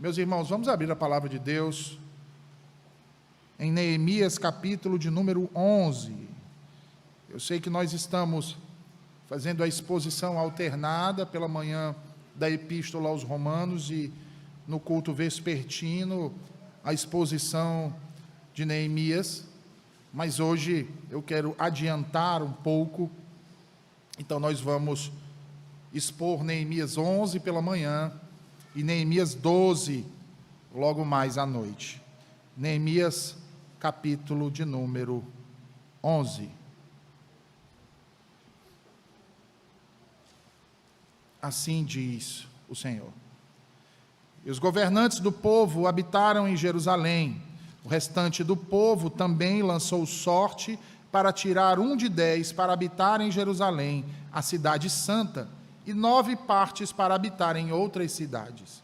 Meus irmãos, vamos abrir a palavra de Deus em Neemias, capítulo de número 11. Eu sei que nós estamos fazendo a exposição alternada pela manhã da Epístola aos Romanos e no culto vespertino a exposição de Neemias, mas hoje eu quero adiantar um pouco, então nós vamos expor Neemias 11 pela manhã e Neemias 12 logo mais à noite. Neemias, capítulo de número 11. Assim diz o Senhor: e os governantes do povo habitaram em Jerusalém. O restante do povo também lançou sorte para tirar 1 de 10 para habitar em Jerusalém, a cidade santa, e 9 partes para habitar em outras cidades.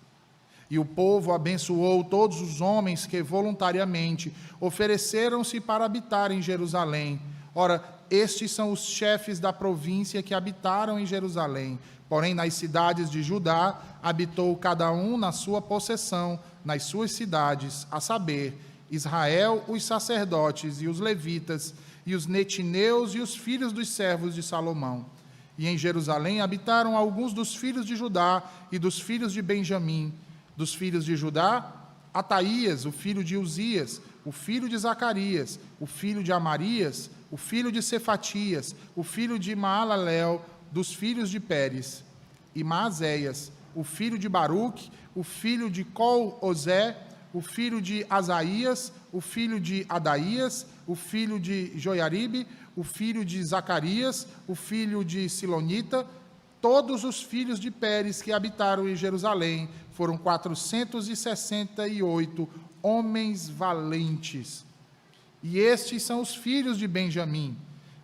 E o povo abençoou todos os homens que voluntariamente ofereceram-se para habitar em Jerusalém. Ora, estes são os chefes da província que habitaram em Jerusalém. Porém, nas cidades de Judá, habitou cada um na sua possessão, nas suas cidades, a saber, Israel, os sacerdotes e os levitas, e os netineus e os filhos dos servos de Salomão. E em Jerusalém habitaram alguns dos filhos de Judá e dos filhos de Benjamim. Dos filhos de Judá, Ataías, o filho de Uzias, o filho de Zacarias, o filho de Amarias, o filho de Cefatias, o filho de Maalalel, dos filhos de Pérez, e Maazéias, o filho de Baruque, o filho de Col-Ozé, o filho de Asaías, o filho de Adaías, o filho de Joiaribe, o filho de Zacarias, o filho de Silonita. Todos os filhos de Pérez que habitaram em Jerusalém foram 468 homens valentes. E estes são os filhos de Benjamim: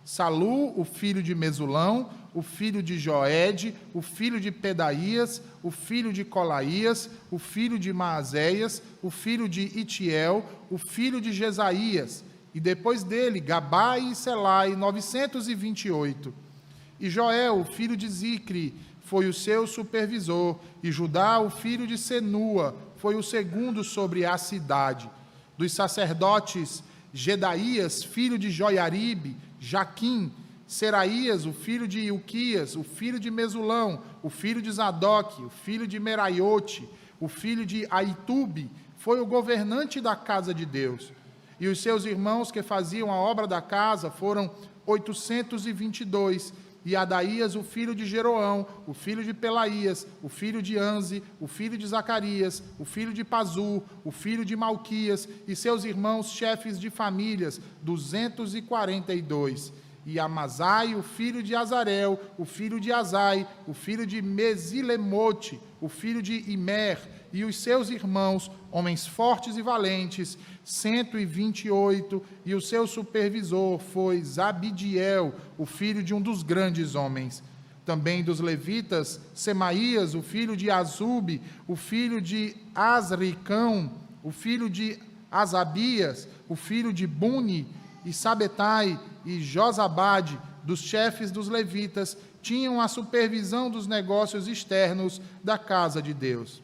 Salu, o filho de Mesulão, o filho de Joede, o filho de Pedaías, o filho de Colaías, o filho de Maazéias, o filho de Itiel, o filho de Jesaías, e depois dele Gabai e Selai, 928. E Joel, o filho de Zicri, foi o seu supervisor, e Judá, o filho de Senua, foi o segundo sobre a cidade. Dos sacerdotes, Gedaías, filho de Joiaribe, Jaquim, Seraías, o filho de Ilquias, o filho de Mesulão, o filho de Zadoque, o filho de Meraiote, o filho de Aitube, foi o governante da casa de Deus. E os seus irmãos que faziam a obra da casa foram 822, e Adaías, o filho de Jeroão, o filho de Pelaías, o filho de Anze, o filho de Zacarias, o filho de Pazu, o filho de Malquias, e seus irmãos chefes de famílias, 242. E Amazai, o filho de Azarel, o filho de Azai, o filho de Mesilemote, o filho de Imer, e os seus irmãos, homens fortes e valentes, 128, e o seu supervisor foi Zabidiel, o filho de um dos grandes homens. Também dos levitas, Semaías, o filho de Azube, o filho de Azricão, o filho de Asabias, o filho de Buni, e Sabetai e Josabade, dos chefes dos levitas, tinham a supervisão dos negócios externos da casa de Deus.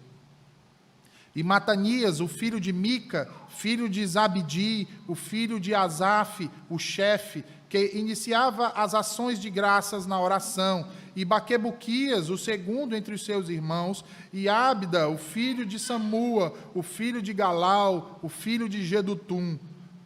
E Matanias, o filho de Mica, filho de Zabdi, o filho de Asaf, o chefe, que iniciava as ações de graças na oração, e Baquebuquias, o segundo entre os seus irmãos, e Ábida, o filho de Samua, o filho de Galau, o filho de Gedutum.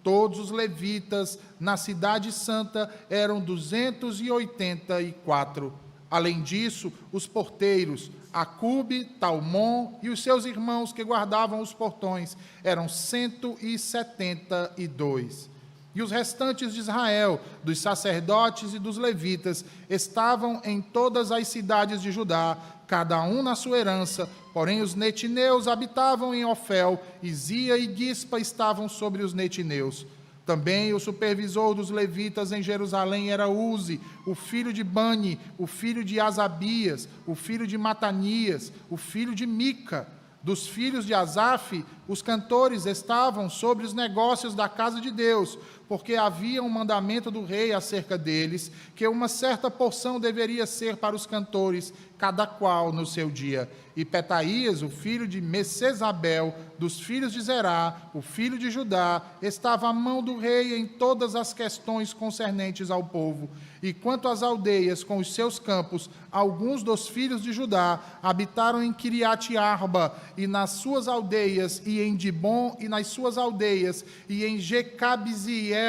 Todos os levitas na cidade santa eram 284. Além disso, os porteiros, Acube, Talmon e os seus irmãos que guardavam os portões eram 172. E os restantes de Israel, dos sacerdotes e dos levitas, estavam em todas as cidades de Judá, cada um na sua herança, porém os netineus habitavam em Ofel, e Zia e Gispa estavam sobre os netineus. Também o supervisor dos levitas em Jerusalém era Uzi, o filho de Bani, o filho de Asabias, o filho de Matanias, o filho de Mica. Dos filhos de Asaf, Os cantores estavam sobre os negócios da casa de Deus, porque havia um mandamento do rei acerca deles, que uma certa porção deveria ser para os cantores, cada qual no seu dia. E Petaías, o filho de Messesabel, dos filhos de Zerá, o filho de Judá, estava à mão do rei em todas as questões concernentes ao povo. E quanto às aldeias com os seus campos, alguns dos filhos de Judá habitaram em Quiriate-Arba e nas suas aldeias, e em Dibom e nas suas aldeias, e em Jecabziel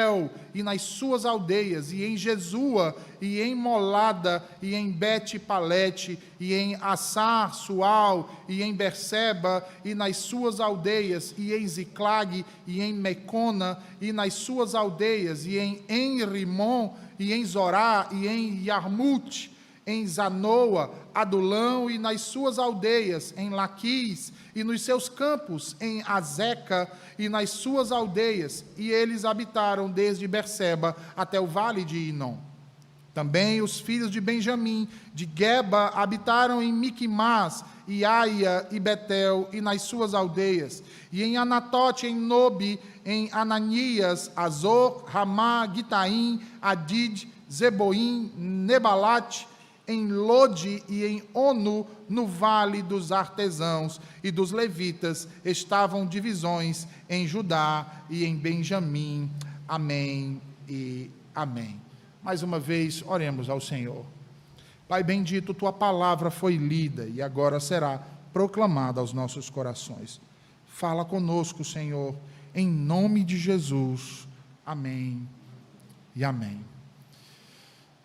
e nas suas aldeias, e em Jesua, e em Molada, e em Bet-Palete, e em Assar, Sual, e em Berseba, e nas suas aldeias, e em Ziclag, e em Mecona, e nas suas aldeias, e em Enrimon, e em Zorá, e em Yarmute, em Zanoa, Adulão, e nas suas aldeias, em Laquis, e nos seus campos, em Azeca, e nas suas aldeias, e eles habitaram desde Berseba até o vale de Inom. Também os filhos de Benjamim, de Geba, habitaram em Miquimás, e Aia, e Betel, e nas suas aldeias, e em Anatote, em Nobe, em Ananias, Azor, Ramá, Gitaim, Adid, Zeboim, Nebalate, em Lode e em Onu, no vale dos artesãos e dos levitas, estavam divisões em Judá e em Benjamim. Amém e amém. Mais uma vez, oremos ao Senhor. Pai bendito, tua palavra foi lida e agora será proclamada aos nossos corações. Fala conosco, Senhor, em nome de Jesus. Amém e amém.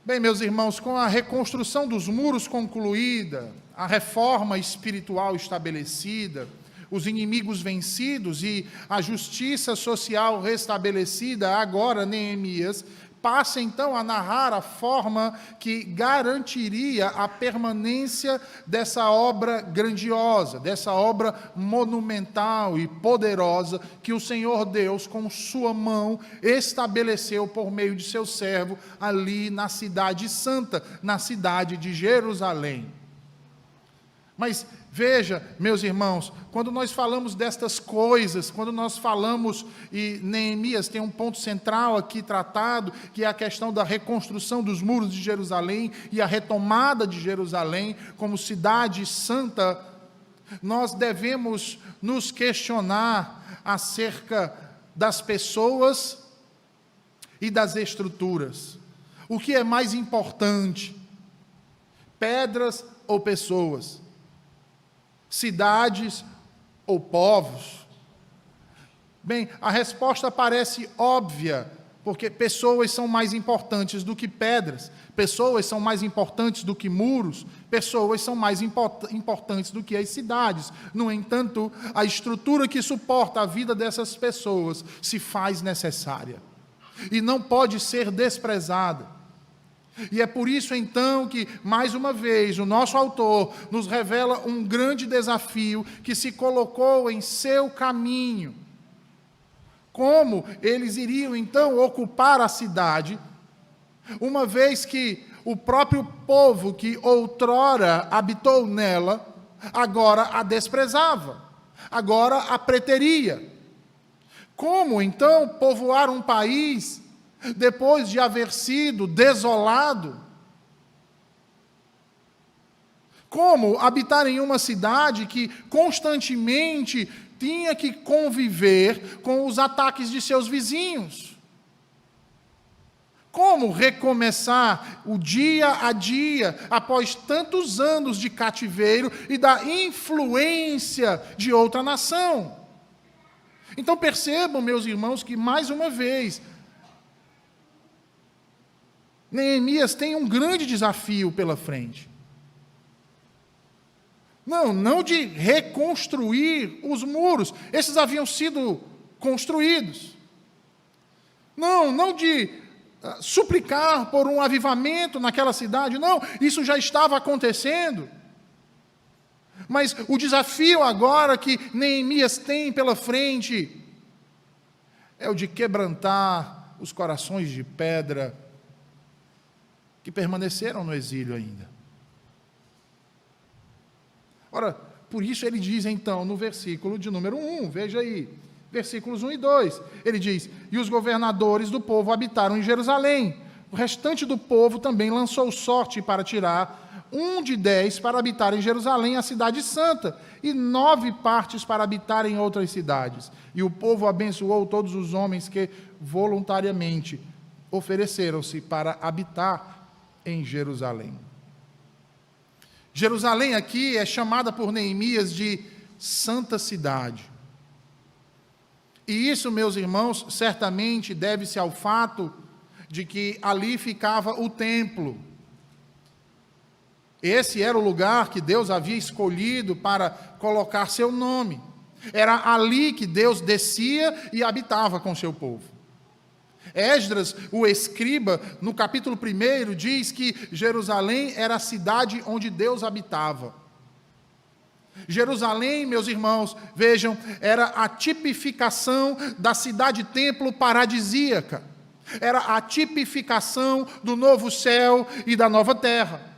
Bem, meus irmãos, com a reconstrução dos muros concluída, a reforma espiritual estabelecida, os inimigos vencidos e a justiça social restabelecida, agora Neemias passa então a narrar a forma que garantiria a permanência dessa obra grandiosa, dessa obra monumental e poderosa que o Senhor Deus, com sua mão, estabeleceu por meio de seu servo ali na cidade santa, na cidade de Jerusalém. Mas veja, meus irmãos, quando nós falamos destas coisas, quando nós falamos, e Neemias tem um ponto central aqui tratado, que é a questão da reconstrução dos muros de Jerusalém e a retomada de Jerusalém como cidade santa, nós devemos nos questionar acerca das pessoas e das estruturas. O que é mais importante? Pedras ou pessoas? Cidades ou povos? Bem, a resposta parece óbvia, porque pessoas são mais importantes do que pedras, pessoas são mais importantes do que muros, pessoas são mais importantes do que as cidades. No entanto, a estrutura que suporta a vida dessas pessoas se faz necessária e não pode ser desprezada. E é por isso, então, que, mais uma vez, o nosso autor nos revela um grande desafio que se colocou em seu caminho. Como eles iriam, então, ocupar a cidade, uma vez que o próprio povo que outrora habitou nela, agora a desprezava, agora a preteria. Como, então, povoar um país depois de haver sido desolado? Como habitar em uma cidade que constantemente tinha que conviver com os ataques de seus vizinhos? Como recomeçar o dia a dia após tantos anos de cativeiro e da influência de outra nação? Então percebam, meus irmãos, que mais uma vez Neemias tem um grande desafio pela frente. Não de reconstruir os muros, esses haviam sido construídos. Não de suplicar por um avivamento naquela cidade, não, isso já estava acontecendo. Mas o desafio agora que Neemias tem pela frente é o de quebrantar os corações de pedra que permaneceram no exílio ainda. Ora, Por isso ele diz então no versículo de número 1, veja aí, versículos 1 e 2, ele diz: e os governadores do povo habitaram em Jerusalém. O restante do povo também lançou sorte para tirar 1 de 10 para habitar em Jerusalém, a cidade santa, e 9 partes para habitar em outras cidades. E o povo abençoou todos os homens que voluntariamente ofereceram-se para habitar em Jerusalém. Jerusalém aqui é chamada por Neemias de Santa Cidade. E isso, meus irmãos, certamente deve-se ao fato de que ali ficava o templo. Esse era o lugar que Deus havia escolhido para colocar seu nome. Era ali que Deus descia e habitava com seu povo. Esdras, o escriba, no capítulo 1, diz que Jerusalém era a cidade onde Deus habitava. Jerusalém, meus irmãos, vejam, era a tipificação da cidade-templo paradisíaca. Era a tipificação do novo céu e da nova terra.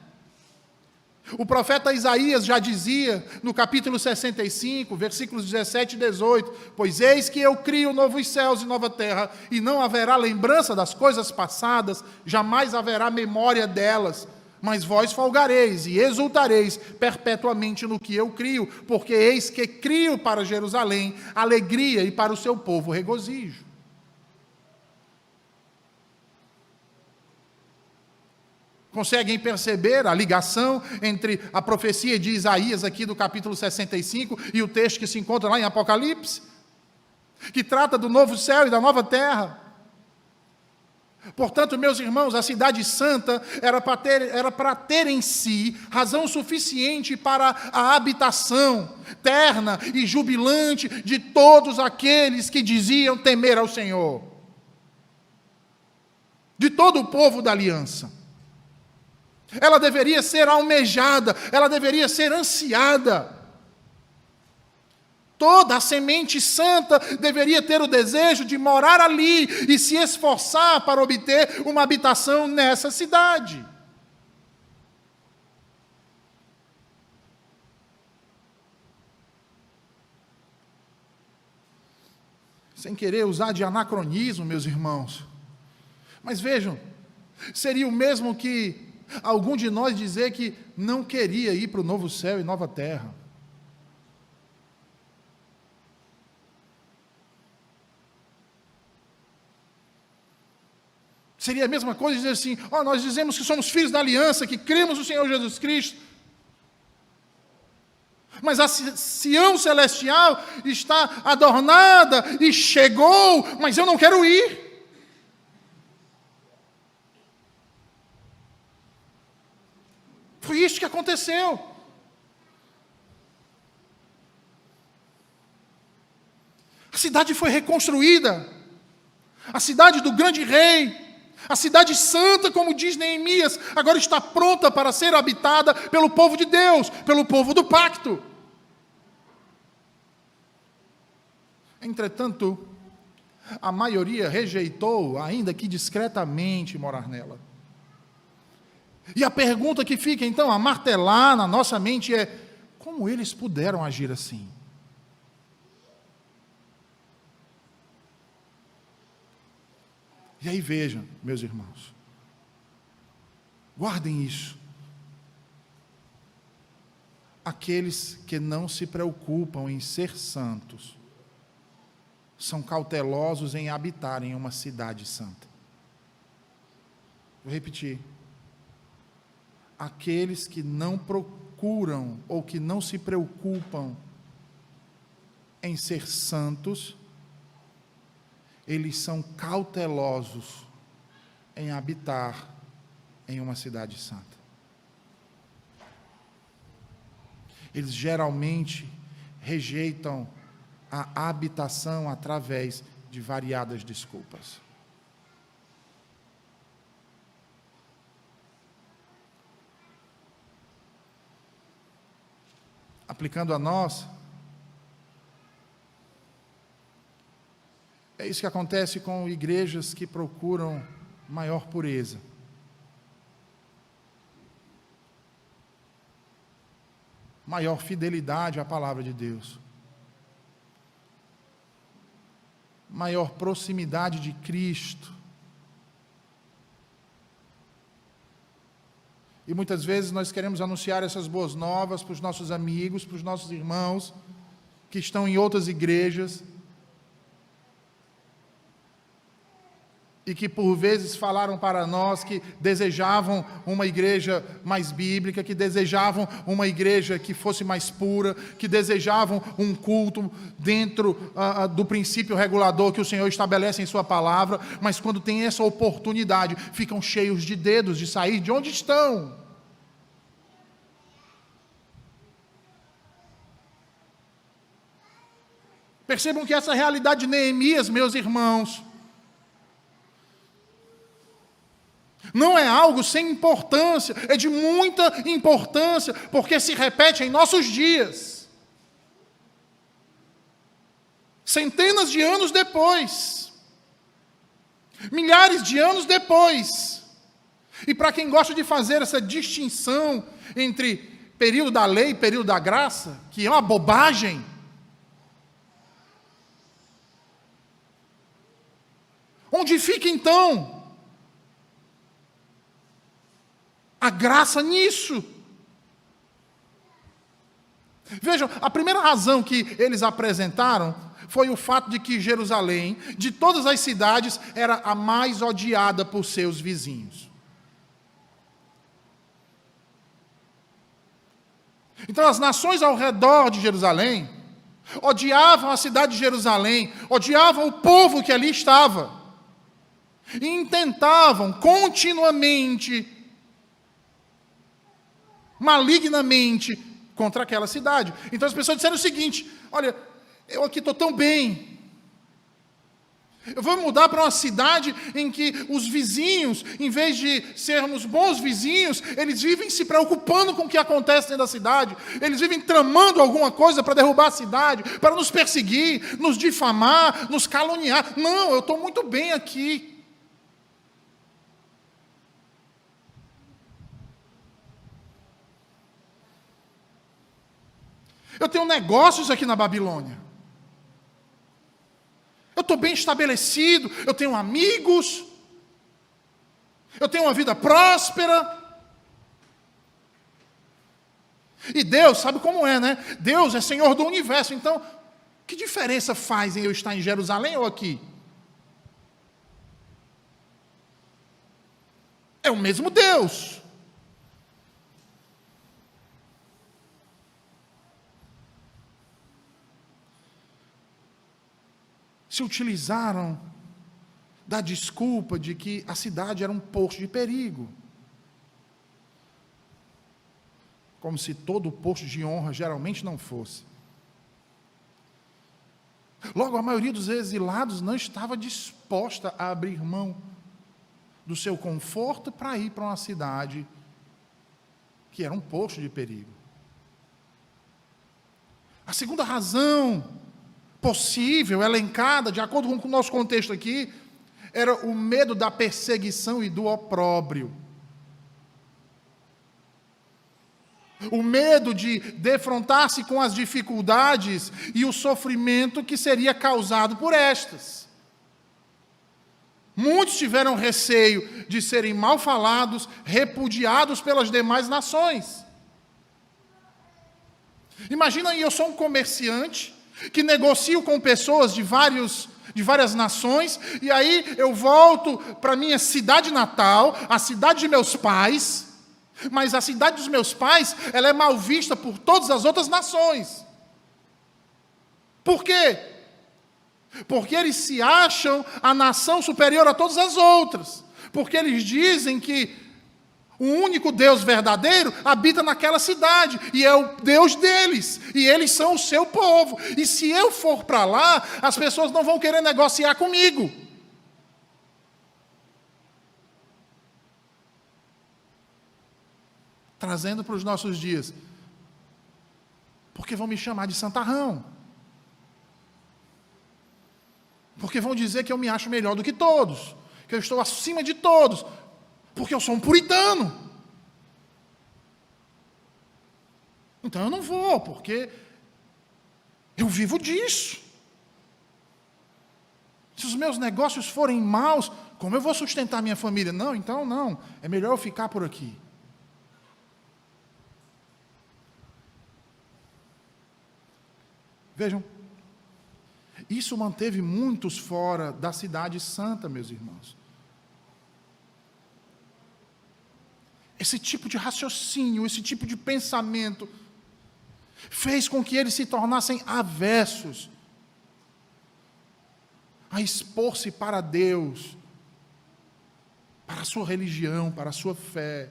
O profeta Isaías já dizia, no capítulo 65, versículos 17 e 18, pois eis que eu crio novos céus e nova terra, e não haverá lembrança das coisas passadas, jamais haverá memória delas, mas vós folgareis e exultareis perpetuamente no que eu crio, porque eis que crio para Jerusalém alegria e para o seu povo regozijo. Conseguem perceber a ligação entre a profecia de Isaías aqui do capítulo 65 e o texto que se encontra lá em Apocalipse? Que trata do novo céu e da nova terra. Portanto, meus irmãos, a cidade santa era para ter em si razão suficiente para a habitação terna e jubilante de todos aqueles que diziam temer ao Senhor. De todo o povo da aliança. Ela deveria ser almejada, ela deveria ser ansiada. Toda a semente santa deveria ter o desejo de morar ali e se esforçar para obter uma habitação nessa cidade. Sem querer usar de anacronismo, meus irmãos, mas vejam, seria o mesmo que algum de nós dizer que não queria ir para o novo céu e nova terra. Seria a mesma coisa dizer assim, nós dizemos que somos filhos da aliança, que cremos no Senhor Jesus Cristo, mas a Sião celestial está adornada e chegou, mas eu não quero ir. Foi isso que aconteceu. A cidade foi reconstruída. A cidade do grande rei, a cidade santa, como diz Neemias, agora está pronta para ser habitada pelo povo de Deus, pelo povo do pacto. Entretanto, a maioria rejeitou, ainda que discretamente, morar nela. E a pergunta que fica, então, a martelar na nossa mente é: como eles puderam agir assim? E aí vejam, meus irmãos, guardem isso. Aqueles que não se preocupam em ser santos, são cautelosos em habitar em uma cidade santa. Vou repetir. Aqueles que não procuram ou que não se preocupam em ser santos, eles são cautelosos em habitar em uma cidade santa. Eles geralmente rejeitam a habitação através de variadas desculpas. Aplicando a nós, é isso que acontece com igrejas que procuram maior pureza, maior fidelidade à palavra de Deus, maior proximidade de Cristo. E muitas vezes nós queremos anunciar essas boas novas para os nossos amigos, para os nossos irmãos que estão em outras igrejas e que por vezes falaram para nós que desejavam uma igreja mais bíblica, que desejavam uma igreja que fosse mais pura, que desejavam um culto dentro do princípio regulador que o Senhor estabelece em sua palavra, mas quando tem essa oportunidade, ficam cheios de dedos de sair de onde estão. Percebam que essa realidade de Neemias, meus irmãos, não é algo sem importância, é de muita importância, porque se repete em nossos dias. Centenas de anos depois, milhares de anos depois. E para quem gosta de fazer essa distinção entre período da lei e período da graça, que é uma bobagem, onde fica então a graça nisso? Vejam, a primeira razão que eles apresentaram foi o fato de que Jerusalém, de todas as cidades, era a mais odiada por seus vizinhos. Então as nações ao redor de Jerusalém odiavam a cidade de Jerusalém, odiavam o povo que ali estava, e intentavam continuamente, malignamente, contra aquela cidade. Então as pessoas disseram o seguinte: olha, eu aqui estou tão bem, eu vou mudar para uma cidade em que os vizinhos, em vez de sermos bons vizinhos, eles vivem se preocupando com o que acontece dentro da cidade, eles vivem tramando alguma coisa para derrubar a cidade, para nos perseguir, nos difamar, nos caluniar. Não, eu estou muito bem aqui. Eu tenho negócios aqui na Babilônia. Eu estou bem estabelecido, eu tenho amigos, eu tenho uma vida próspera. E Deus, sabe como é, né? Deus é Senhor do universo, então, que diferença faz em eu estar em Jerusalém ou aqui? É o mesmo Deus. Se utilizaram da desculpa de que a cidade era um posto de perigo. Como se todo posto de honra geralmente não fosse. Logo, a maioria dos exilados não estava disposta a abrir mão do seu conforto para ir para uma cidade que era um posto de perigo. A segunda razão possível, elencada, de acordo com o nosso contexto aqui, era o medo da perseguição e do opróbrio. O medo de defrontar-se com as dificuldades e o sofrimento que seria causado por estas. Muitos tiveram receio de serem mal falados, repudiados pelas demais nações. Imagina aí, eu sou um comerciante que negocio com pessoas de várias nações, e aí eu volto para a minha cidade natal, a cidade de meus pais, mas a cidade dos meus pais, ela é mal vista por todas as outras nações. Por quê? Porque eles se acham a nação superior a todas as outras, porque eles dizem que o único Deus verdadeiro habita naquela cidade, e é o Deus deles, e eles são o seu povo. E se eu for para lá, as pessoas não vão querer negociar comigo. Trazendo para os nossos dias, porque vão me chamar de santarrão, porque vão dizer que eu me acho melhor do que todos, que eu estou acima de todos, porque eu sou um puritano. Então eu não vou, porque eu vivo disso. Se os meus negócios forem maus, como eu vou sustentar minha família? Não, então não. É melhor eu ficar por aqui. Vejam, isso manteve muitos fora da cidade santa, meus irmãos. Esse tipo de raciocínio, esse tipo de pensamento, fez com que eles se tornassem avessos a expor-se para Deus, para a sua religião, para a sua fé,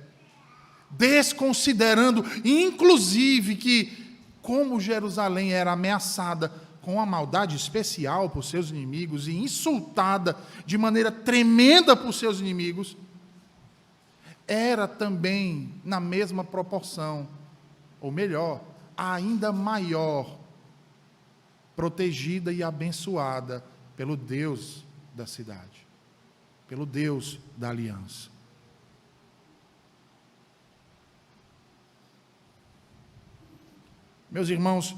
desconsiderando, inclusive, que como Jerusalém era ameaçada com uma maldade especial por seus inimigos e insultada de maneira tremenda por seus inimigos, era também na mesma proporção, ou melhor, ainda maior, protegida e abençoada pelo Deus da cidade, pelo Deus da aliança. Meus irmãos,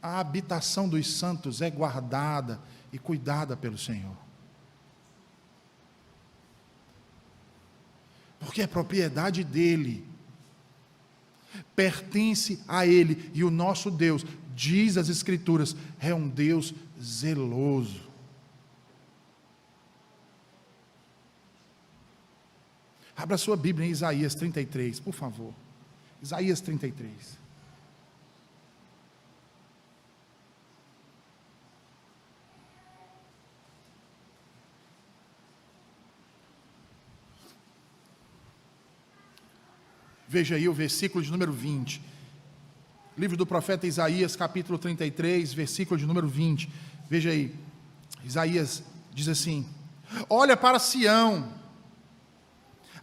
a habitação dos santos é guardada e cuidada pelo Senhor. Porque é propriedade dele, pertence a ele, e o nosso Deus, diz as Escrituras, é um Deus zeloso. Abra sua Bíblia em Isaías 33, por favor. Isaías 33. Veja aí o versículo de número 20. Livro do profeta Isaías, capítulo 33, versículo de número 20. Veja aí. Isaías diz assim: olha para Sião,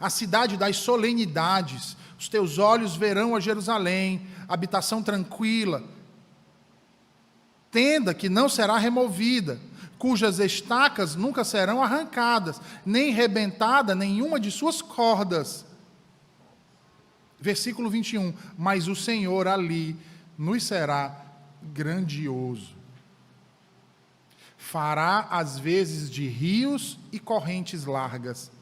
a cidade das solenidades, os teus olhos verão a Jerusalém, habitação tranquila, tenda que não será removida, cujas estacas nunca serão arrancadas, nem rebentada nenhuma de suas cordas. Versículo 21, mas o Senhor ali nos será grandioso. Fará as vezes de rios e correntes largas.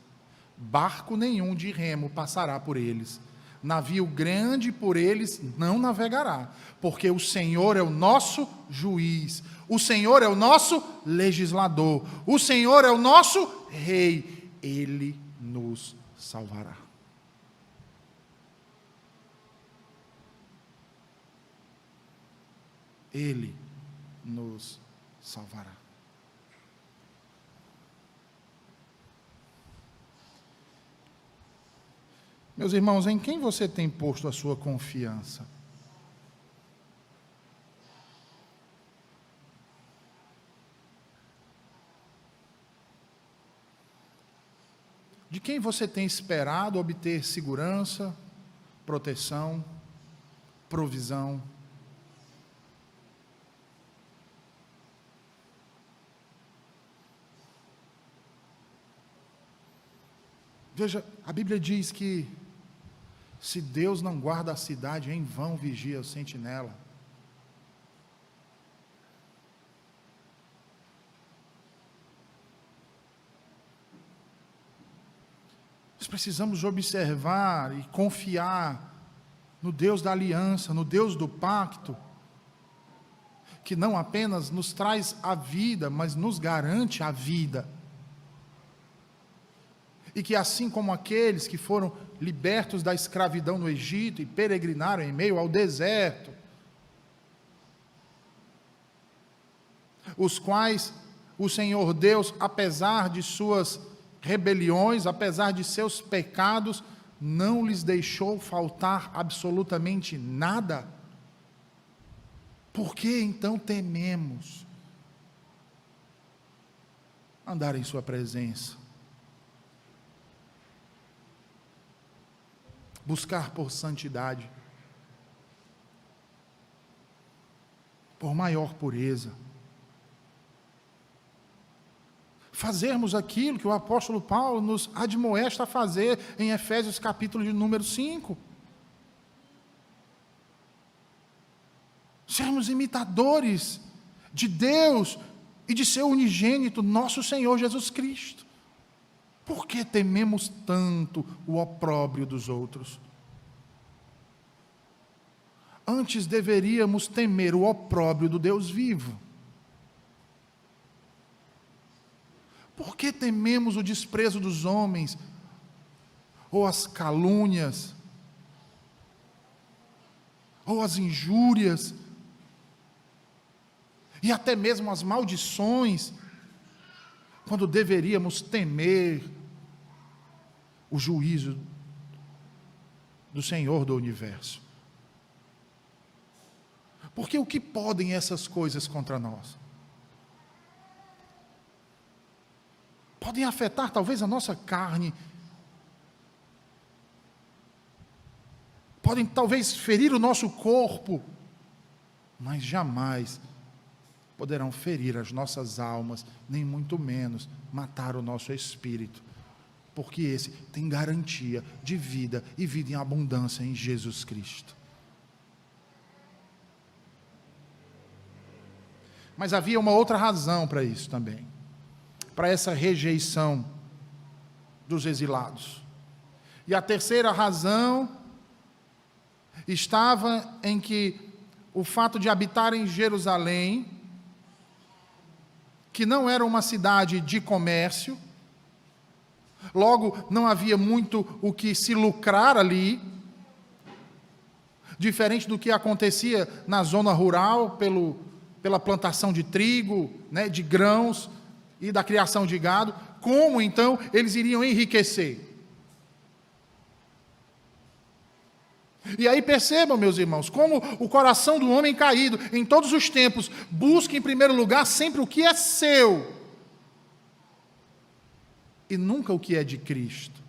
Barco nenhum de remo passará por eles. Navio grande por eles não navegará, porque o Senhor é o nosso juiz, o Senhor é o nosso legislador, o Senhor é o nosso rei, Ele nos salvará. Ele nos salvará. Meus irmãos, em quem você tem posto a sua confiança? De quem você tem esperado obter segurança, proteção, provisão? Veja, a Bíblia diz que se Deus não guarda a cidade, em vão vigia o sentinela. Nós precisamos observar e confiar no Deus da aliança, no Deus do pacto, que não apenas nos traz a vida, mas nos garante a vida. E que assim como aqueles que foram libertos da escravidão no Egito e peregrinaram em meio ao deserto, os quais o Senhor Deus, apesar de suas rebeliões, apesar de seus pecados, não lhes deixou faltar absolutamente nada. Por que então tememos andar em sua presença? Buscar por santidade, por maior pureza, fazermos aquilo que o apóstolo Paulo nos admoesta a fazer em Efésios capítulo de número 5. sermos imitadores de Deus e de seu unigênito, nosso Senhor Jesus Cristo. Por que tememos tanto o opróbrio dos outros? Antes deveríamos temer o opróbrio do Deus vivo. Por que tememos o desprezo dos homens, ou as calúnias, ou as injúrias, e até mesmo as maldições, quando deveríamos temer o juízo do Senhor do universo? Porque o que podem essas coisas contra nós? Podem afetar talvez a nossa carne, podem talvez ferir o nosso corpo, mas jamais poderão ferir as nossas almas, nem muito menos matar o nosso espírito, porque esse tem garantia de vida e vida em abundância em Jesus Cristo. Mas havia uma outra razão para isso também, para essa rejeição dos exilados. E a terceira razão estava em que o fato de habitar em Jerusalém, que não era uma cidade de comércio, logo não havia muito o que se lucrar ali, diferente do que acontecia na zona rural, pela plantação de trigo, né, de grãos e da criação de gado. Como então eles iriam enriquecer? E aí percebam, meus irmãos, como o coração do homem caído, em todos os tempos, busca em primeiro lugar sempre o que é seu, e nunca o que é de Cristo.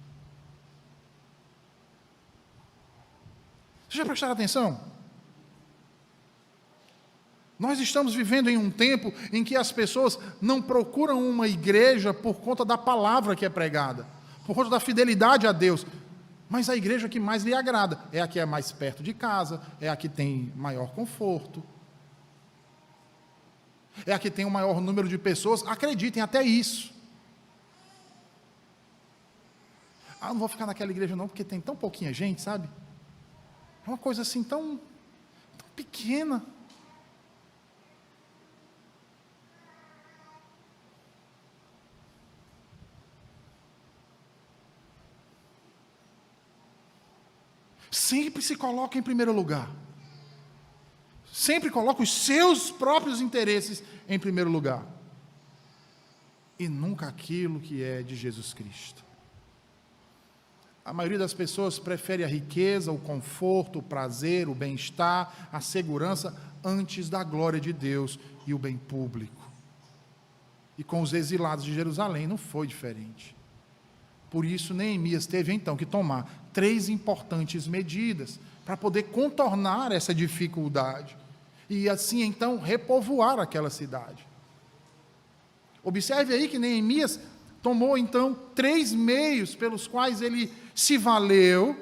Vocês já prestaram atenção? Nós estamos vivendo em um tempo em que as pessoas não procuram uma igreja por conta da palavra que é pregada, por conta da fidelidade a Deus, mas a igreja que mais lhe agrada é a que é mais perto de casa, é a que tem maior conforto, é a que tem o maior número de pessoas. Acreditem, até isso. Não vou ficar naquela igreja não, porque tem tão pouquinha gente, sabe? É uma coisa assim tão pequena. Sempre se coloca em primeiro lugar. Sempre coloca os seus próprios interesses em primeiro lugar. E nunca aquilo que é de Jesus Cristo. A maioria das pessoas prefere a riqueza, o conforto, o prazer, o bem-estar, a segurança, antes da glória de Deus e o bem público. E com os exilados de Jerusalém não foi diferente. Por isso, Neemias teve então que tomar 3 importantes medidas para poder contornar essa dificuldade e assim então repovoar aquela cidade. Observe aí que Neemias tomou então 3 meios pelos quais ele se valeu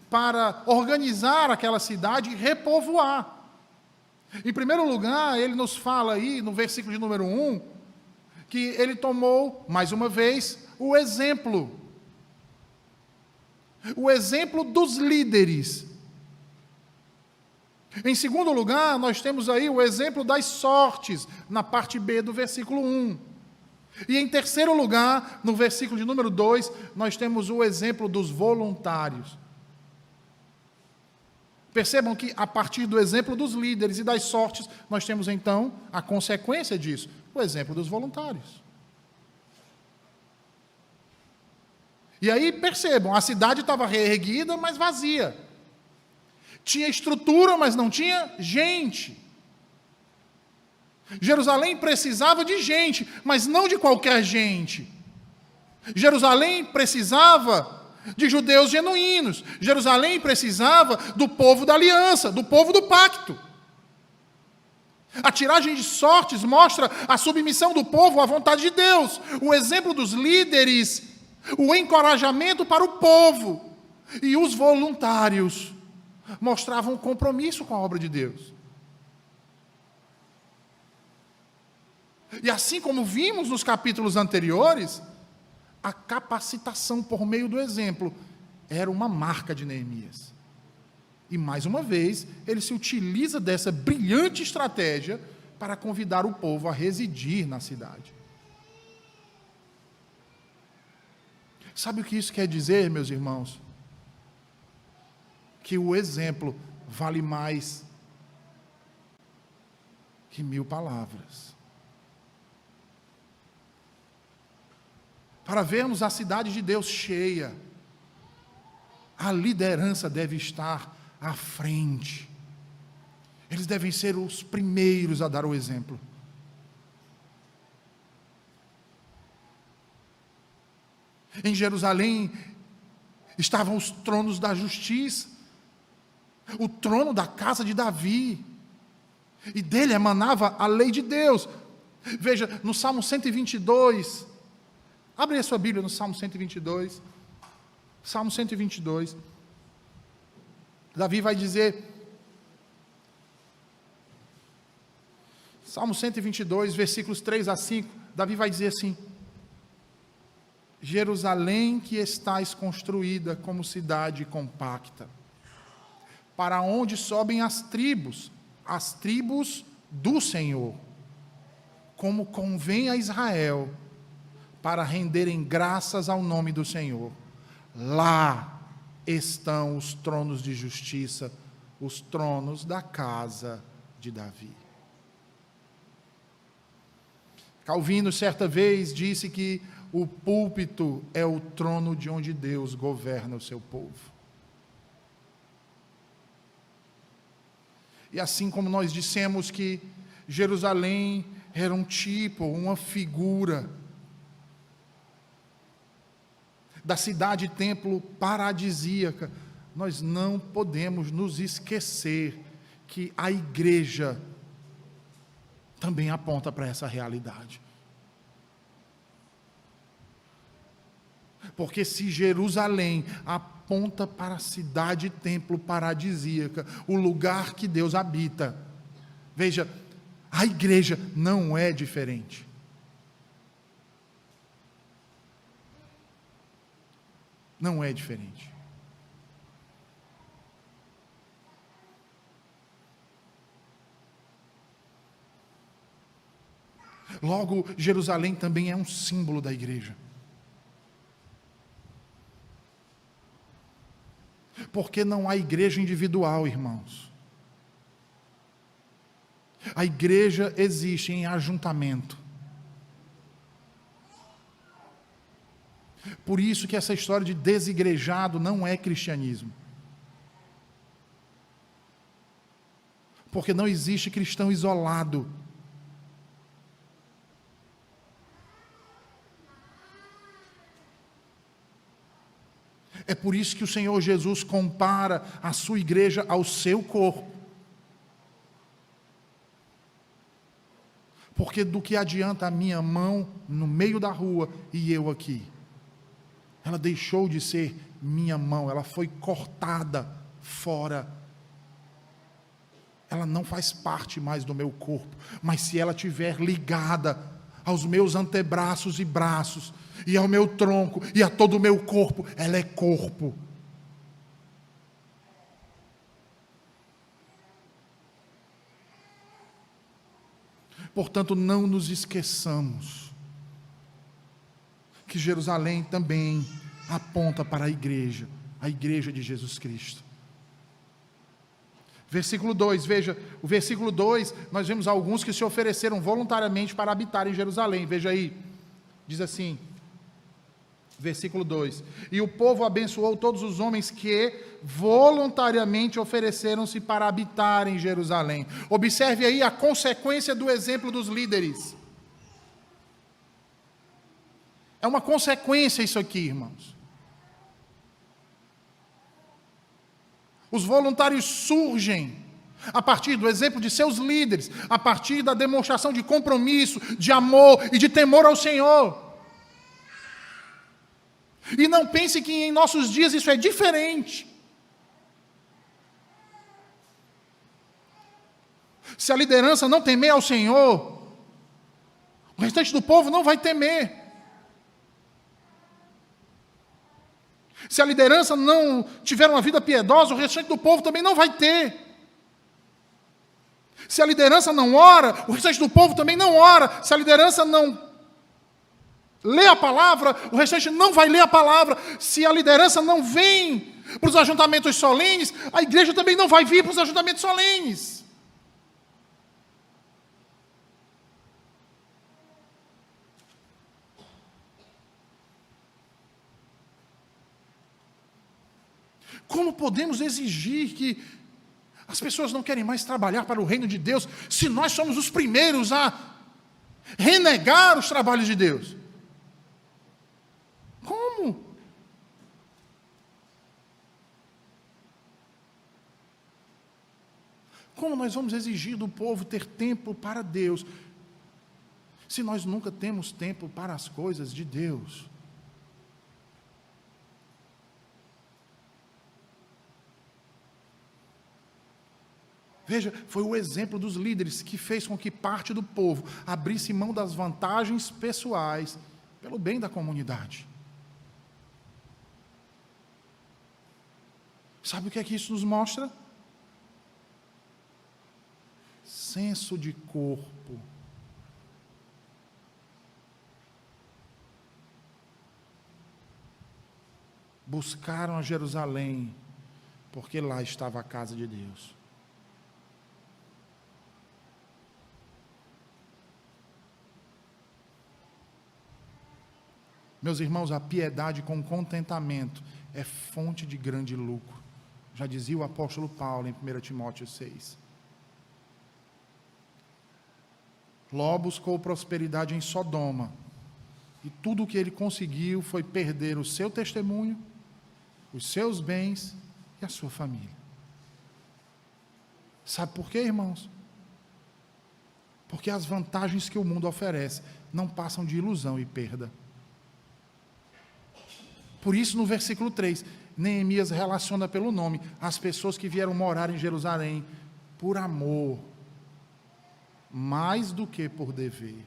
para organizar aquela cidade e repovoar. Em primeiro lugar, ele nos fala aí no versículo de número 1, que ele tomou, mais uma vez, o exemplo dos líderes. Em segundo lugar, nós temos aí o exemplo das sortes, na parte B do versículo 1. E em terceiro lugar, no versículo de número 2, nós temos o exemplo dos voluntários. Percebam que a partir do exemplo dos líderes e das sortes, nós temos então a consequência disso, o exemplo dos voluntários. E aí percebam, a cidade estava reerguida, mas vazia. Tinha estrutura, mas não tinha gente. Jerusalém precisava de gente, mas não de qualquer gente. Jerusalém precisava de judeus genuínos. Jerusalém precisava do povo da aliança, do povo do pacto. A tiragem de sortes mostra a submissão do povo à vontade de Deus. O exemplo dos líderes, o encorajamento para o povo, e os voluntários mostravam um compromisso com a obra de Deus. E assim como vimos nos capítulos anteriores, a capacitação por meio do exemplo era uma marca de Neemias. E mais uma vez, ele se utiliza dessa brilhante estratégia para convidar o povo a residir na cidade. Sabe o que isso quer dizer, meus irmãos? Que o exemplo vale mais que 1000 palavras. Para vermos a cidade de Deus cheia, a liderança deve estar à frente. Eles devem ser os primeiros a dar o exemplo. Em Jerusalém estavam os tronos da justiça, o trono da casa de Davi, e dele emanava a lei de Deus. Veja, no Salmo 122, abre a sua Bíblia no Salmo 122, Salmo 122, Davi vai dizer, Salmo 122, versículos 3 a 5, Davi vai dizer assim: Jerusalém que estás construída como cidade compacta, para onde sobem as tribos do Senhor, como convém a Israel, para renderem graças ao nome do Senhor. Lá estão os tronos de justiça, os tronos da casa de Davi. Calvino, certa vez, disse que o púlpito é o trono de onde Deus governa o seu povo. E assim como nós dissemos que Jerusalém era um tipo, uma figura da cidade-templo paradisíaca, nós não podemos nos esquecer que a igreja também aponta para essa realidade. Porque se Jerusalém aponta para a cidade-templo paradisíaca, o lugar que Deus habita, veja, a igreja não é diferente. Não é diferente. Logo, Jerusalém também é um símbolo da igreja. Porque não há igreja individual, irmãos. A igreja existe em ajuntamento. Por isso que essa história de desigrejado não é cristianismo. Porque não existe cristão isolado. É por isso que o Senhor Jesus compara a sua igreja ao seu corpo. Porque do que adianta a minha mão no meio da rua e eu aqui? Ela deixou de ser minha mão, ela foi cortada fora. Ela não faz parte mais do meu corpo, mas se ela estiver ligada aos meus antebraços e braços, e ao meu tronco, e a todo o meu corpo, ela é corpo. Portanto, não nos esqueçamos que Jerusalém também aponta para a igreja de Jesus Cristo. Versículo 2, veja, o versículo 2, nós vemos alguns que se ofereceram voluntariamente para habitar em Jerusalém, veja aí, diz assim, versículo 2, e o povo abençoou todos os homens que voluntariamente ofereceram-se para habitar em Jerusalém. Observe aí a consequência do exemplo dos líderes. É uma consequência isso aqui, irmãos. Os voluntários surgem a partir do exemplo de seus líderes, a partir da demonstração de compromisso, de amor e de temor ao Senhor. E não pense que em nossos dias isso é diferente. Se a liderança não temer ao Senhor, O restante do povo não vai temer. Se a liderança não tiver uma vida piedosa, o restante do povo também não vai ter. Se a liderança não ora, o restante do povo também não ora. Se a liderança não lê a palavra, o restante não vai ler a palavra. Se a liderança não vem para os ajuntamentos solenes, a igreja também não vai vir para os ajuntamentos solenes. Como podemos exigir que as pessoas não querem mais trabalhar para o reino de Deus, se nós somos os primeiros a renegar os trabalhos de Deus? Como? Como nós vamos exigir do povo ter tempo para Deus, se nós nunca temos tempo para as coisas de Deus? Veja, foi o exemplo dos líderes que fez com que parte do povo abrisse mão das vantagens pessoais pelo bem da comunidade. Sabe o que é que isso nos mostra? Senso de corpo. Buscaram a Jerusalém, porque lá estava a casa de Deus. Meus irmãos, a piedade com contentamento é fonte de grande lucro. Já dizia o apóstolo Paulo em 1 Timóteo 6. Ló buscou prosperidade em Sodoma, e tudo o que ele conseguiu foi perder o seu testemunho, os seus bens e a sua família. Sabe por quê, irmãos? Porque as vantagens que o mundo oferece não passam de ilusão e perda. Por isso, no versículo 3, Neemias relaciona pelo nome as pessoas que vieram morar em Jerusalém por amor, mais do que por dever.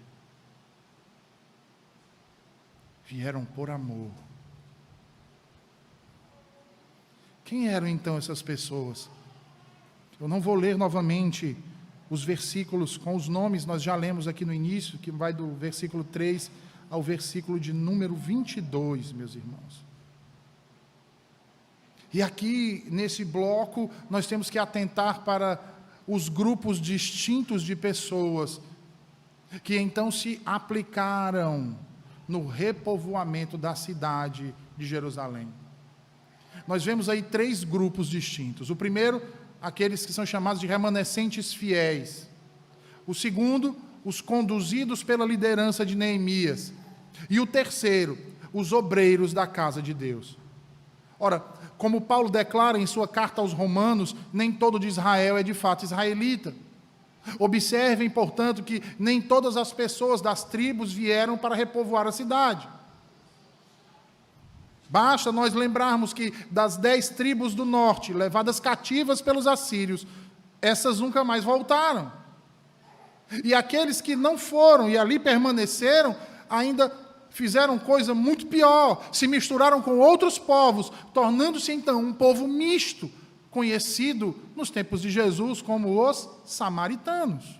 Vieram por amor. Quem eram então essas pessoas? Eu não vou ler novamente os versículos com os nomes, nós já lemos aqui no início, que vai do versículo 3 ao versículo de número 22, meus irmãos. E aqui, nesse bloco, nós temos que atentar para os grupos distintos de pessoas que então se aplicaram no repovoamento da cidade de Jerusalém. Nós vemos aí 3 grupos distintos. O primeiro, aqueles que são chamados de remanescentes fiéis. O segundo, os conduzidos pela liderança de Neemias. E o terceiro, os obreiros da casa de Deus. Ora, como Paulo declara em sua carta aos Romanos, nem todo de Israel é de fato israelita. Observem, portanto, que nem todas as pessoas das tribos vieram para repovoar a cidade. Basta nós lembrarmos que das 10 tribos do norte, levadas cativas pelos assírios, essas nunca mais voltaram. E aqueles que não foram e ali permaneceram, ainda fizeram coisa muito pior, se misturaram com outros povos, tornando-se então um povo misto, conhecido nos tempos de Jesus como os samaritanos.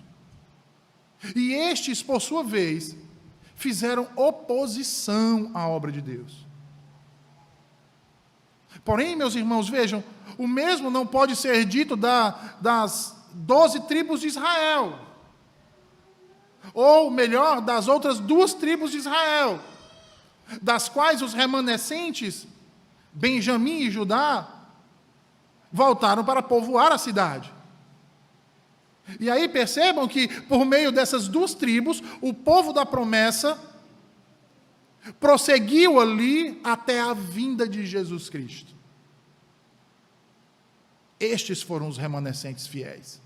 E estes, por sua vez, fizeram oposição à obra de Deus. Porém, meus irmãos, vejam, o mesmo não pode ser dito das 12 tribos de Israel. Ou melhor, das outras 2 tribos de Israel, das quais os remanescentes, Benjamim e Judá, voltaram para povoar a cidade. E aí percebam que, por meio dessas 2 tribos, o povo da promessa prosseguiu ali até a vinda de Jesus Cristo. Estes foram os remanescentes fiéis.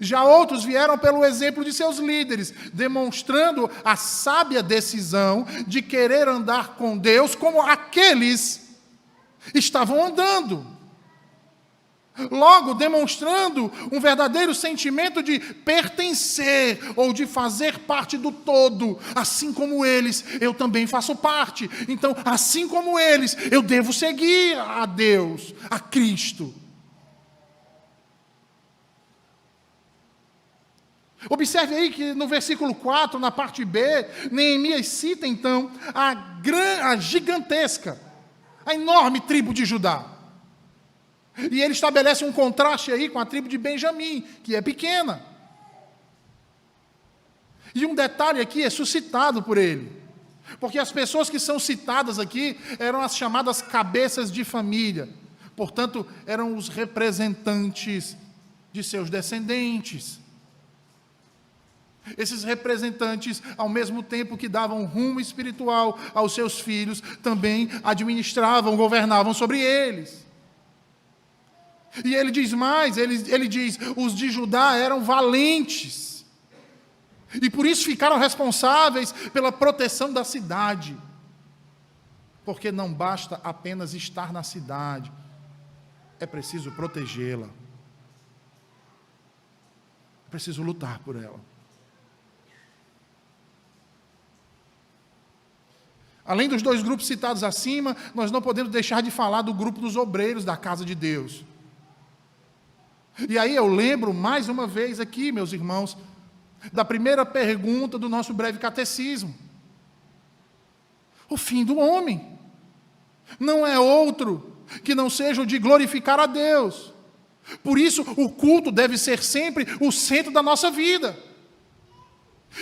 Já outros vieram pelo exemplo de seus líderes, demonstrando a sábia decisão de querer andar com Deus como aqueles estavam andando. logo demonstrando um verdadeiro sentimento de pertencer ou de fazer parte do todo. Assim como eles, eu também faço parte. Então, assim como eles, eu devo seguir a Deus, a Cristo. Observe aí que no versículo 4, na parte B, Neemias cita então a gigantesca, a enorme tribo de Judá. E ele estabelece um contraste aí com a tribo de Benjamim, que é pequena. E um detalhe aqui é suscitado por ele, porque as pessoas que são citadas aqui eram as chamadas cabeças de família, portanto, eram os representantes de seus descendentes. Esses representantes, ao mesmo tempo que davam rumo espiritual aos seus filhos, também administravam, governavam sobre eles. E ele diz mais, ele diz, os de Judá eram valentes, e por isso ficaram responsáveis pela proteção da cidade, porque não basta apenas estar na cidade, é preciso protegê-la, é preciso lutar por ela. Além dos dois grupos citados acima, nós não podemos deixar de falar do grupo dos obreiros da casa de Deus. E aí eu lembro mais uma vez aqui, meus irmãos, da primeira pergunta do nosso breve catecismo. O fim do homem não é outro que não seja o de glorificar a Deus. Por isso, o culto deve ser sempre o centro da nossa vida.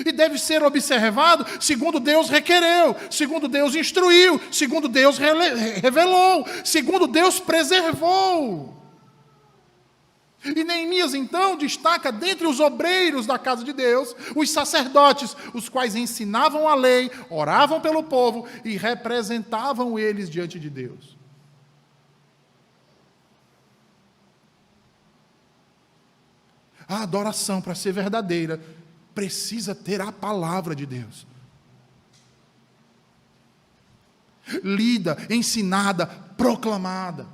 E deve ser observado segundo Deus requereu, segundo Deus instruiu, segundo Deus revelou, segundo Deus preservou. E Neemias, então, destaca dentre os obreiros da casa de Deus, os sacerdotes, os quais ensinavam a lei, oravam pelo povo e representavam eles diante de Deus. A adoração, para ser verdadeira, precisa ter a palavra de Deus. Lida, ensinada, proclamada.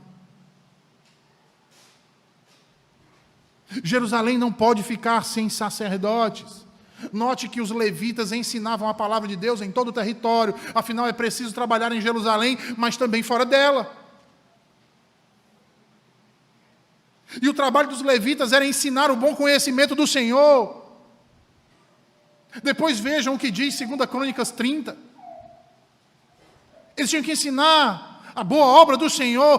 Jerusalém não pode ficar sem sacerdotes. Note que os levitas ensinavam a palavra de Deus em todo o território, afinal é preciso trabalhar em Jerusalém, mas também fora dela. E o trabalho dos levitas era ensinar o bom conhecimento do Senhor. Depois vejam o que diz 2 Crônicas 30. Eles tinham que ensinar a boa obra do Senhor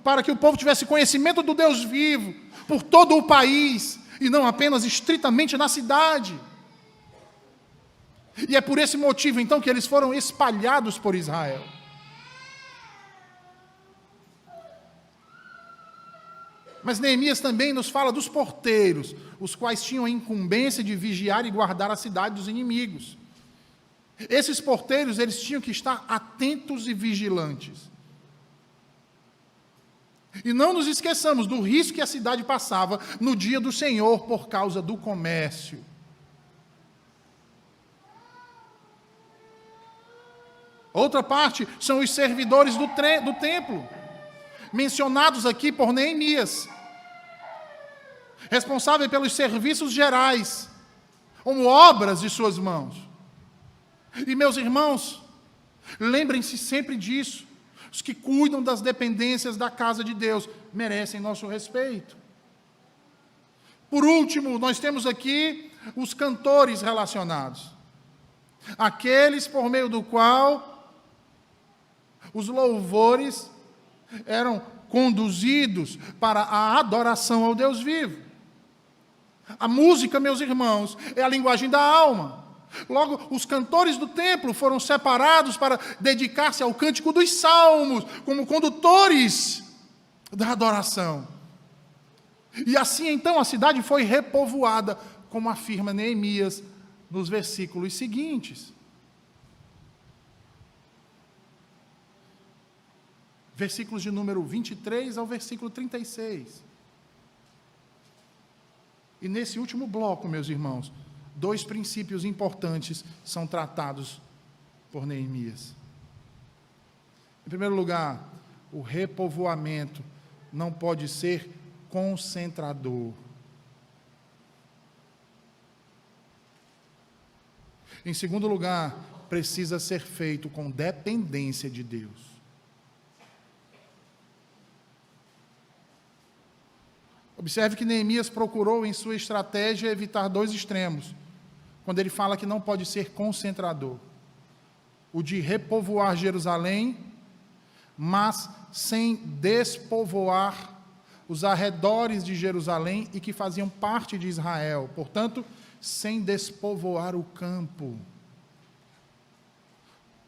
para que o povo tivesse conhecimento do Deus vivo por todo o país e não apenas estritamente na cidade. E é por esse motivo então que eles foram espalhados por Israel. Mas Neemias também nos fala dos porteiros, os quais tinham a incumbência de vigiar e guardar a cidade dos inimigos. Esses porteiros, eles tinham que estar atentos e vigilantes. E não nos esqueçamos do risco que a cidade passava no dia do Senhor por causa do comércio. Outra parte são os servidores do templo, mencionados aqui por Neemias, responsável pelos serviços gerais, como obras de suas mãos. E meus irmãos, lembrem-se sempre disso, os que cuidam das dependências da casa de Deus merecem nosso respeito. Por último, nós temos aqui os cantores relacionados, aqueles por meio do qual os louvores eram conduzidos para a adoração ao Deus vivo. A música, meus irmãos, é a linguagem da alma. Logo, os cantores do templo foram separados para dedicar-se ao cântico dos salmos, como condutores da adoração. E assim, então, a cidade foi repovoada, como afirma Neemias nos versículos seguintes. Versículos de número 23 ao versículo 36. E nesse último bloco, meus irmãos, dois princípios importantes são tratados por Neemias. Em primeiro lugar, o repovoamento não pode ser concentrador. Em segundo lugar, precisa ser feito com dependência de Deus. Observe que Neemias procurou em sua estratégia evitar dois extremos, quando ele fala que não pode ser concentrador. O de repovoar Jerusalém, mas sem despovoar os arredores de Jerusalém e que faziam parte de Israel. Portanto, sem despovoar o campo.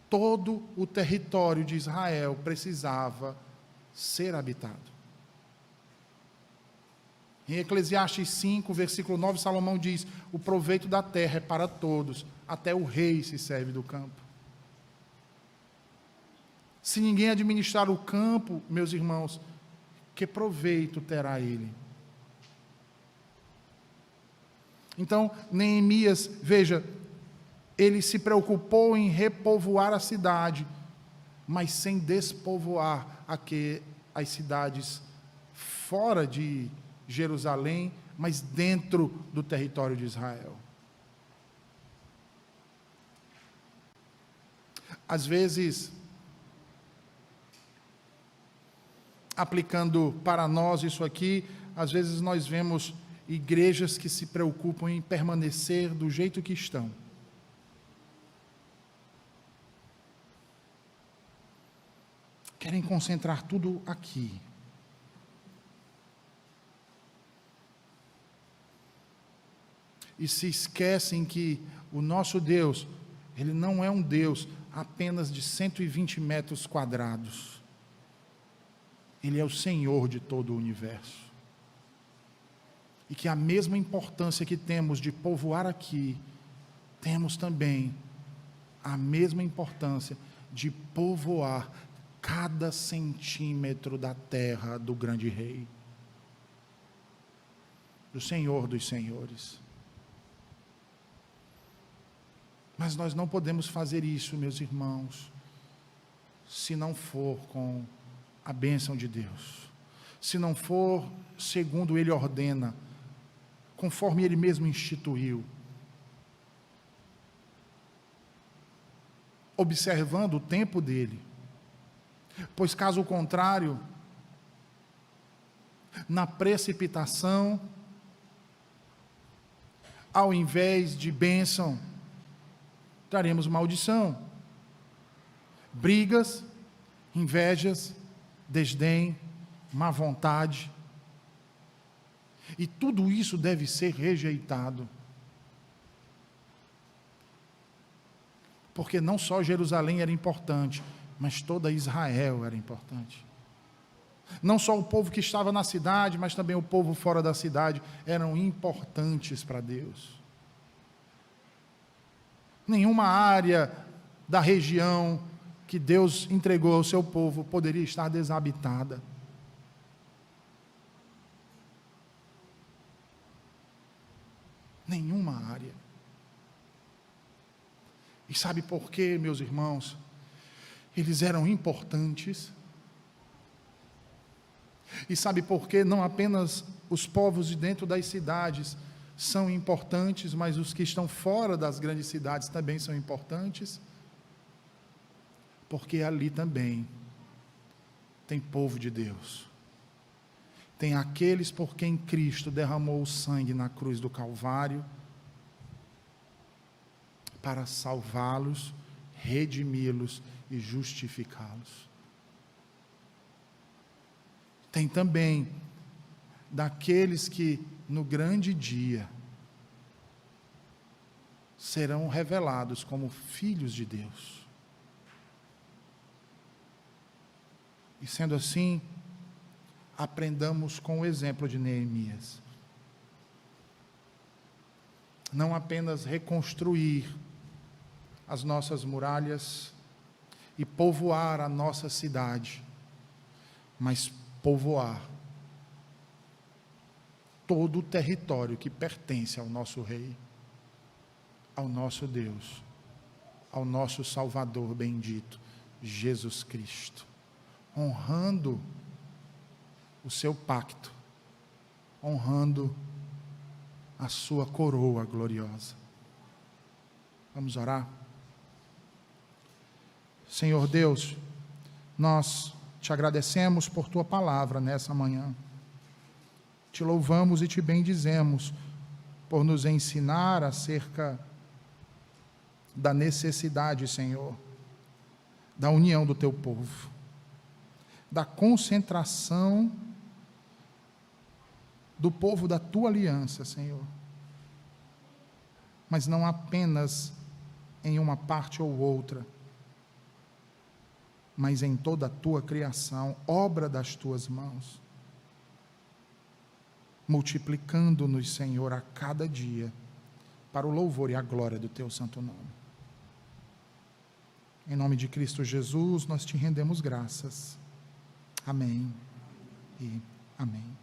Todo o território de Israel precisava ser habitado. Em Eclesiastes 5, versículo 9, Salomão diz: o proveito da terra é para todos, até o rei se serve do campo. Se ninguém administrar o campo, meus irmãos, que proveito terá ele? Então, Neemias, veja, ele se preocupou em repovoar a cidade, mas sem despovoar as cidades fora de Jerusalém, mas dentro do território de Israel. Às vezes, aplicando para nós isso aqui, às vezes nós vemos igrejas que se preocupam em permanecer do jeito que estão. Querem concentrar tudo aqui. E se esquecem que o nosso Deus, Ele não é um Deus apenas de 120 metros quadrados. Ele é o Senhor de todo o universo. E que a mesma importância que temos de povoar aqui, temos também a mesma importância de povoar cada centímetro da terra do grande rei, do Senhor dos senhores. Mas nós não podemos fazer isso, meus irmãos, se não for com a bênção de Deus, se não for segundo Ele ordena, conforme Ele mesmo instituiu, observando o tempo dele, pois caso contrário, na precipitação, ao invés de bênção, traremos maldição, brigas, invejas, desdém, má vontade, e tudo isso deve ser rejeitado, porque não só Jerusalém era importante, mas toda Israel era importante. Não só o povo que estava na cidade, mas também o povo fora da cidade eram importantes para Deus. Nenhuma área da região que Deus entregou ao seu povo poderia estar desabitada. Nenhuma área. E sabe por quê, meus irmãos? Eles eram importantes. E sabe por quê? Não apenas os povos de dentro das cidades são importantes, mas os que estão fora das grandes cidades também são importantes, porque ali também tem povo de Deus, tem aqueles por quem Cristo derramou o sangue na cruz do Calvário, para salvá-los, redimi-los e justificá-los. Tem também daqueles que no grande dia serão revelados como filhos de Deus. E sendo assim, aprendamos com o exemplo de Neemias. Não apenas reconstruir as nossas muralhas e povoar a nossa cidade, mas povoar todo o território que pertence ao nosso Rei, ao nosso Deus, ao nosso Salvador bendito, Jesus Cristo, honrando o seu pacto honrando a sua coroa gloriosa. Vamos orar? Senhor Deus, nós te agradecemos por tua palavra nessa manhã. Te louvamos e te bendizemos por nos ensinar acerca da necessidade, Senhor, da união do teu povo, da concentração do povo da tua aliança, Senhor, mas não apenas em uma parte ou outra, mas em toda a tua criação, obra das tuas mãos, multiplicando-nos, Senhor, a cada dia, para o louvor e a glória do teu santo nome. Em nome de Cristo Jesus, nós te rendemos graças. Amém e amém.